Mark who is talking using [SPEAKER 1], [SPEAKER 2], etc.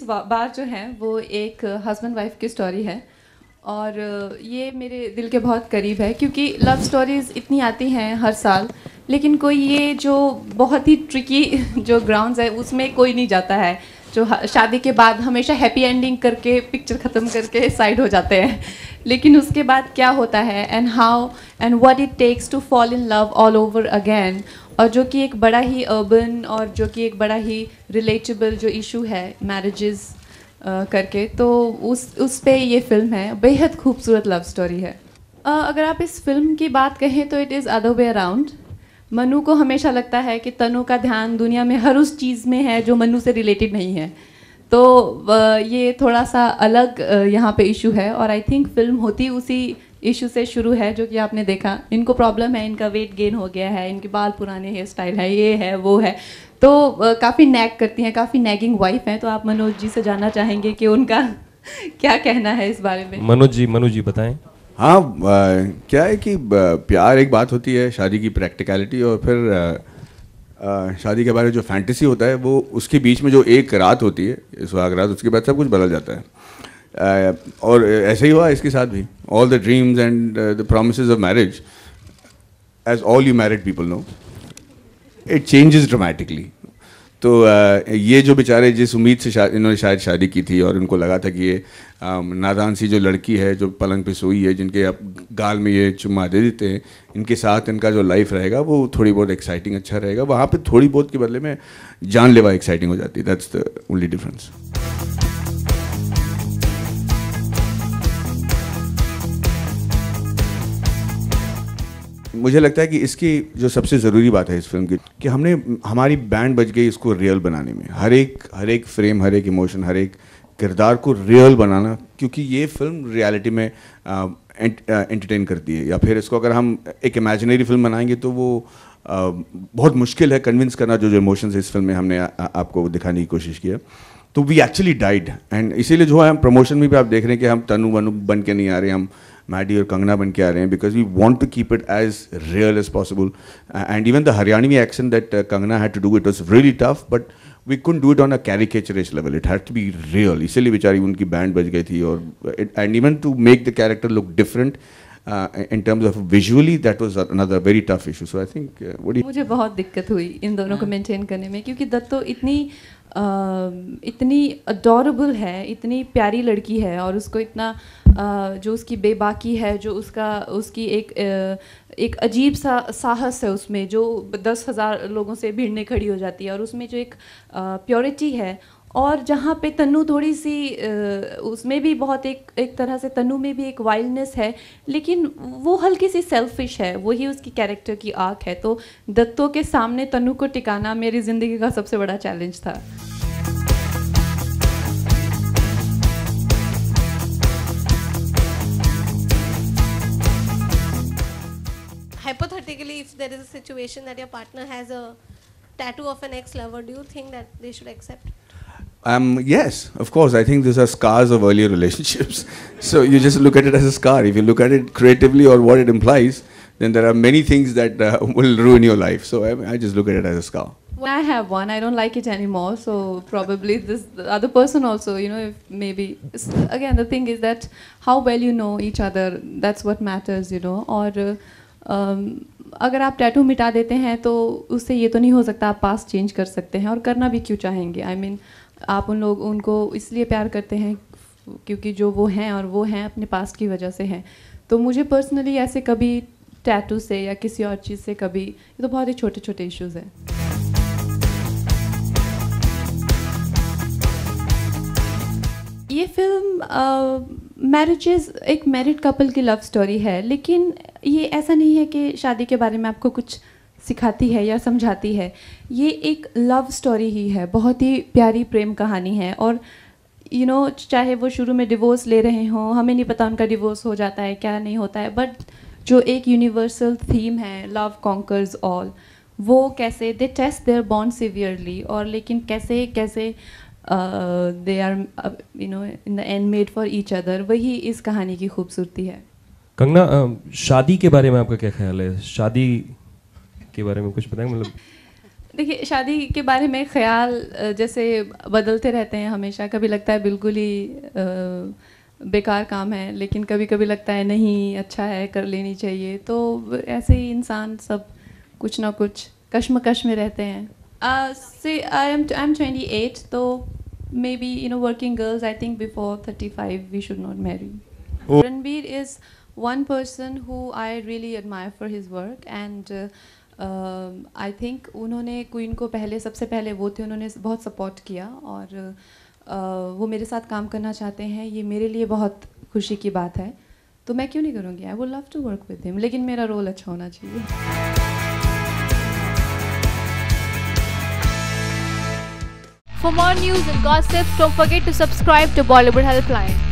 [SPEAKER 1] बार जो है वो एक हस्बैंड वाइफ की स्टोरी है, और ये मेरे दिल के बहुत करीब है क्योंकि लव स्टोरीज़ इतनी आती हैं हर साल, लेकिन कोई ये जो बहुत ही ट्रिकी जो ग्राउंड्स है उसमें कोई नहीं जाता है, जो शादी के बाद हमेशा हैप्पी एंडिंग करके पिक्चर ख़त्म करके साइड हो जाते हैं, लेकिन उसके बाद क्या होता है and how and what it takes to fall in love all over again, और जो कि एक बड़ा ही अर्बन और जो कि एक बड़ा ही रिलेटेबल जो इशू है मैरिजेस करके, तो उस पे ये फिल्म है। बेहद खूबसूरत लव स्टोरी है। अगर आप इस फिल्म की बात कहें तो it is other way around. Manu को हमेशा लगता है कि तनु का ध्यान दुनिया में हर उस चीज़ में है जो मनु से रिलेटेड नहीं है, तो ये थोड़ा सा अलग यहाँ पे इशू है, और आई थिंक फिल्म होती उसी इशू से शुरू है जो कि आपने देखा। इनको प्रॉब्लम है, इनका वेट गेन हो गया है, इनके बाल पुराने हेयर स्टाइल है, ये है वो है, तो काफ़ी नैग करती हैं, काफ़ी नैगिंग वाइफ हैं। तो आप मनोज जी से जानना चाहेंगे कि उनका क्या कहना है इस बारे में।
[SPEAKER 2] मनोज जी बताएं।
[SPEAKER 3] हाँ, क्या है कि प्यार एक बात होती है, शादी की प्रैक्टिकलिटी, और फिर शादी के बारे में जो फैंटेसी होता है वो उसके बीच में जो एक रात होती है, सुहाग रात, उसके बाद सब कुछ बदल जाता है। और ऐसे ही हुआ इसके साथ भी। All the dreams and the promises of marriage, as all you married people know, it changes dramatically. तो ये जो बेचारे जिस उम्मीद से इन्होंने शायद शादी की थी, और उनको लगा था कि ये नादान सी जो लड़की है जो पलंग पे सोई है, जिनके अब गाल में ये चुम्मा दे देते हैं, इनके साथ इनका जो लाइफ रहेगा वो थोड़ी बहुत एक्साइटिंग अच्छा रहेगा, वहाँ पे थोड़ी बहुत के बदले में जानलेवा एक्साइटिंग हो जाती है। That's the only difference. मुझे लगता है कि इसकी जो सबसे ज़रूरी बात है इस फिल्म की, कि हमने हमारी बैंड बज गई इसको रियल बनाने में। हर एक फ्रेम, हर एक इमोशन, हर एक किरदार को रियल बनाना, क्योंकि ये फिल्म रियलिटी में एंटरटेन करती है। या फिर इसको अगर हम एक इमेजिनरी फिल्म बनाएंगे तो वो बहुत मुश्किल है कन्विंस करना जो इमोशंस इस फिल्म में हमने आपको दिखाने की कोशिश की है। तो वी एक्चुअली डाइड, एंड इसीलिए जो है हम प्रमोशन में भी आप देख रहे हैं कि हम तनु वनु बन के नहीं आ रहे, हम मैडी और कंगना बन के आ रहे हैं, because we want to keep it as real as possible. And even the Haryanvi accent that Kangana had to do, it was really tough, but we couldn't do it on a caricaturish level, it had to be real. इसीलिए बेचारी उनकी band बज गई थी, और and even to make the character look different in terms of visually, that was another very tough issue. So I think
[SPEAKER 1] मुझे बहुत दिक्कत हुई इन दोनों को मेंटेन करने में, क्योंकि दत्तो इतनी अडोरेबल है, इतनी प्यारी लड़की है, और उसको इतना जो उसकी बेबाकी है, जो उसकी एक अजीब सा साहस है उसमें, जो 10,000 लोगों से भिड़ने खड़ी हो जाती है, और उसमें जो एक प्योरिटी है, और जहाँ पे तनु थोड़ी सी उसमें भी बहुत एक तरह से तनु में भी एक वाइल्डनेस है, लेकिन वो हल्की सी सेल्फिश है, वही उसकी कैरेक्टर की आर्क है। तो दत्तो के सामने तनु को टिकाना मेरी ज़िंदगी का सबसे बड़ा चैलेंज था।
[SPEAKER 4] Hypothetically, if there is a situation that your partner has a tattoo of an ex-lover, do you think that they should accept?
[SPEAKER 3] Yes, of course. I think these are scars of earlier relationships. So you just look at it as a scar. If you look at it creatively or what it implies, then there are many things that will ruin your life. So I just look at it as a scar.
[SPEAKER 1] Well, I have one. I don't like it anymore. So probably the other person also, if maybe. Again, the thing is that how well you know each other, that's what matters, और अगर आप tattoo मिटा देते हैं तो उससे ये तो नहीं हो सकता आप पास्ट चेंज कर सकते हैं, और करना भी क्यों चाहेंगे। I mean, आप उनको इसलिए प्यार करते हैं क्योंकि जो वो हैं, और वो हैं अपने पास्ट की वजह से हैं। तो मुझे पर्सनली ऐसे कभी टैटू से या किसी और चीज़ से कभी, ये तो बहुत ही छोटे छोटे इश्यूज़ हैं। ये फिल्म मैरिजेस, एक मैरिड कपल की लव स्टोरी है, लेकिन ये ऐसा नहीं है कि शादी के बारे में आपको कुछ सिखाती है या समझाती है। ये एक लव स्टोरी ही है, बहुत ही प्यारी प्रेम कहानी है, और चाहे वो शुरू में डिवोर्स ले रहे हों, हमें नहीं पता उनका डिवोर्स हो जाता है क्या नहीं होता है, बट जो एक यूनिवर्सल थीम है, लव कॉन्कर्स ऑल, वो कैसे they test their bond severely, और लेकिन कैसे they are in the end made for each other, वही इस कहानी की खूबसूरती है।
[SPEAKER 2] कंगना, शादी के बारे में आपका क्या ख्याल है? शादी के बारे में कुछ बताएं, मतलब
[SPEAKER 1] देखिए, शादी के बारे में ख्याल जैसे बदलते रहते हैं हमेशा। कभी लगता है बिल्कुल ही बेकार काम है, लेकिन कभी कभी लगता है नहीं, अच्छा है, कर लेनी चाहिए। तो ऐसे ही इंसान सब कुछ ना कुछ कश्मकश में रहते हैं। से आई एम 28, तो maybe working girls, I think before 35 we should not marry. Ranbir is one person who I really admire for his work, and I think उन्होंने क्वीन को सबसे पहले वो थे, उन्होंने बहुत सपोर्ट किया, और वो मेरे साथ काम करना चाहते हैं। ये मेरे लिए बहुत खुशी की बात है, तो मैं क्यों नहीं करूँगी। I would love to work with him, लेकिन मेरा रोल अच्छा होना चाहिए।
[SPEAKER 2] For more news and gossips, don't forget to subscribe to Bollywood Helpline.